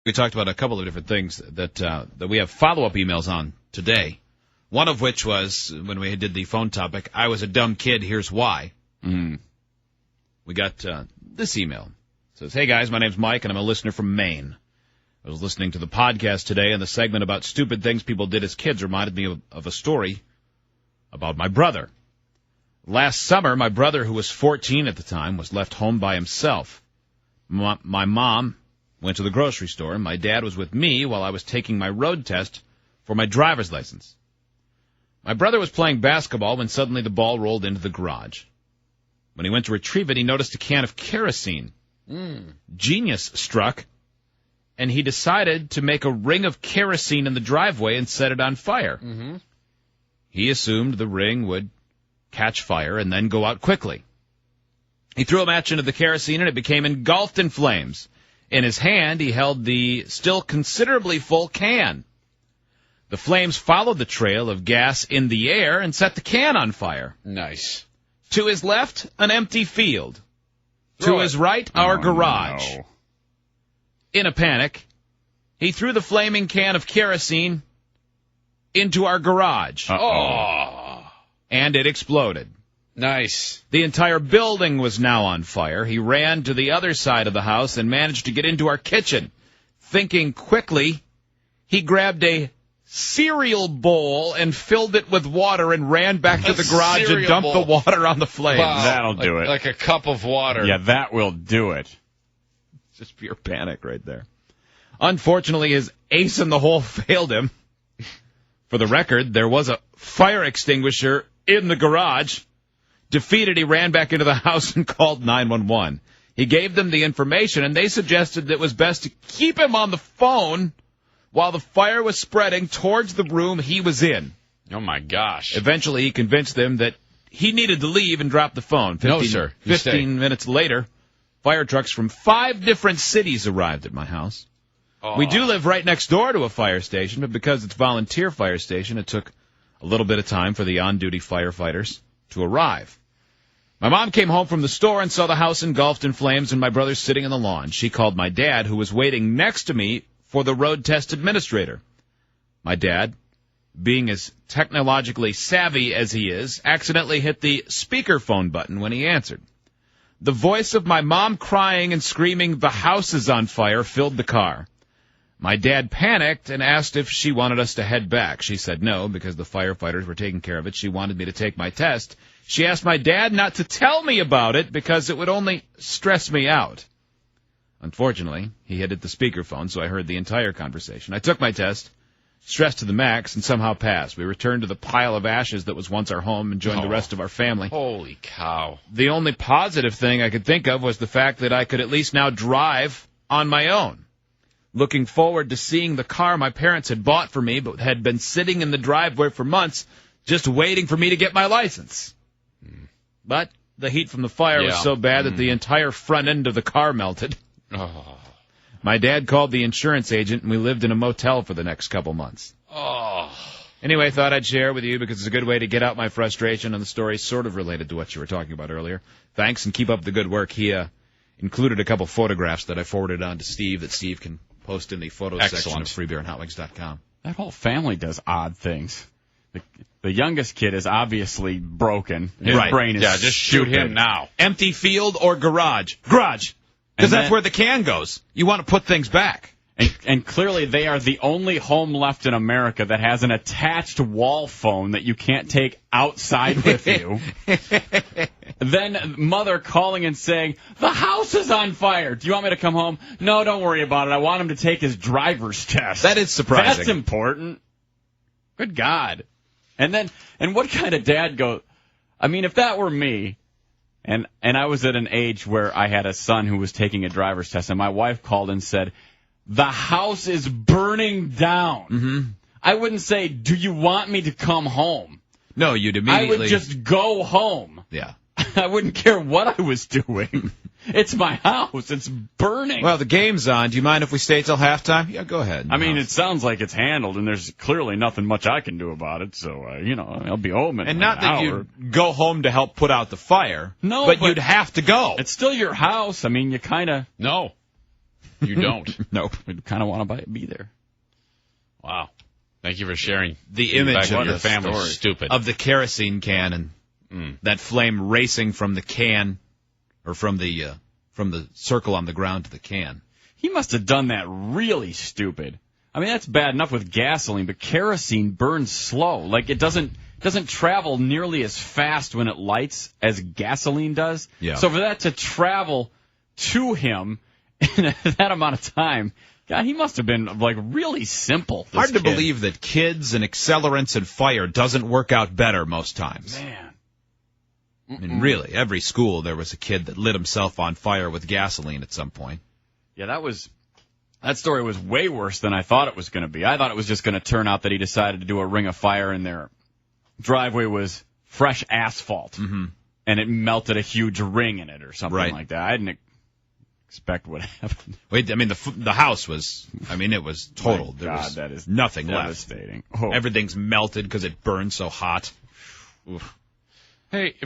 We talked about a couple of different things that we have follow-up emails on today. One of which was, when we did the phone topic, I was a dumb kid, here's why. We got this email. It says, hey guys, my name's Mike, and I'm a listener from Maine. I was listening to the podcast today, and the segment about stupid things people did as kids reminded me of a story about my brother. Last summer, my brother, who was 14 at the time, was left home by himself. My mom went to the grocery store, and my dad was with me while I was taking my road test for my driver's license. My brother was playing basketball when suddenly the ball rolled into the garage. When he went to retrieve it, he noticed a can of kerosene. Genius struck, and he decided to make a ring of kerosene in the driveway and set it on fire. He assumed the ring would catch fire and then go out quickly. He threw a match into the kerosene, and it became engulfed in flames. In his hand, he held the still considerably full can. The flames followed the trail of gas in the air and set the can on fire. Nice. To his left, an empty field. To his right, our garage. No. In a panic, he threw the flaming can of kerosene into our garage. And it exploded. Nice. The entire building was now on fire. He ran to the other side of the house and managed to get into our kitchen. Thinking quickly, he grabbed a cereal bowl and filled it with water and ran back to the garage and dumped the water on the flames. Wow. That'll do it. Like a cup of water. Yeah, that will do it. Just pure panic right there. Unfortunately, his ace in the hole failed him. For the record, there was a fire extinguisher in the garage. Defeated, he ran back into the house and called 911. He gave them the information, and they suggested that it was best to keep him on the phone while the fire was spreading towards the room he was in. Oh, my gosh. Eventually, he convinced them that he needed to leave and drop the phone. No, sir. You 15 stay. minutes later, fire trucks from 5 different cities arrived at my house. We do live right next door to a fire station, but because it's a volunteer fire station, it took a little bit of time for the on-duty firefighters to arrive. My mom came home from the store and saw the house engulfed in flames and my brother sitting on the lawn. She called my dad, who was waiting next to me, for the road test administrator. My dad, being as technologically savvy as he is, accidentally hit the speakerphone button when he answered. The voice of my mom crying and screaming, "The house is on fire," filled the car. My dad panicked and asked if she wanted us to head back. She said no, because the firefighters were taking care of it. She wanted me to take my test. She asked my dad not to tell me about it because it would only stress me out. Unfortunately, he had hit the speakerphone, so I heard the entire conversation. I took my test, stressed to the max, and somehow passed. We returned to the pile of ashes that was once our home and joined the rest of our family. Holy cow. The only positive thing I could think of was the fact that I could at least now drive on my own. Looking forward to seeing the car my parents had bought for me but had been sitting in the driveway for months just waiting for me to get my license. But the heat from the fire was so bad that the entire front end of the car melted. My dad called the insurance agent, and we lived in a motel for the next couple months. Anyway, thought I'd share with you because it's a good way to get out my frustration, and the story sort of related to what you were talking about earlier. Thanks, and keep up the good work. He included a couple photographs that I forwarded on to Steve that Steve can post in the photos section of freebeerandhotwings.com. That whole family does odd things. The youngest kid is obviously broken. His brain is just shoot him now. Empty field or garage? Garage. Because that's where the can goes. You want to put things back. And clearly they are the only home left in America that has an attached wall phone that you can't take outside with you. Then mother calling and saying, "The house is on fire. Do you want me to come home?" "No, don't worry about it. I want him to take his driver's test." That is surprising. That's important. Good God. And what kind of dad goes, I mean, if that were me, and I was at an age where I had a son who was taking a driver's test, and my wife called and said, "The house is burning down." I wouldn't say, "Do you want me to come home?" No, you'd immediately... I would just go home. Yeah. I wouldn't care what I was doing. It's my house. It's burning. Well, the game's on. Do you mind if we stay till halftime? Yeah, go ahead. I mean, it sounds like it's handled, and there's clearly nothing much I can do about it. So, I'll be home in and an not that hour. you'd go home to help put out the fire. No, but you'd have to go. It's still your house. I mean, you kind of... No. You don't. Nope. We'd kind of want to be there. Wow. Thank you for sharing. The image of of your the family's story. stupid. Of the kerosene can and that flame racing from the can, or from the circle on the ground to the can. He must have done that really stupid. I mean, that's bad enough with gasoline, but kerosene burns slow. Like, it doesn't travel nearly as fast when it lights as gasoline does. Yeah. So for that to travel to him in that amount of time, God, he must have been, like, really simple. Hard to believe that kids and accelerants and fire doesn't work out better most times. Man. I mean, really, every school there was a kid that lit himself on fire with gasoline at some point. Yeah, that story was way worse than I thought it was going to be. I thought it was just going to turn out that he decided to do a ring of fire and their driveway was fresh asphalt. Mm-hmm. And it melted a huge ring in it or something like that. I didn't expect what happened. Wait, I mean, the house was, I mean, it was total. There was that is nothing devastating. left. Oh. Everything's melted because it burned so hot. Oof. Hey,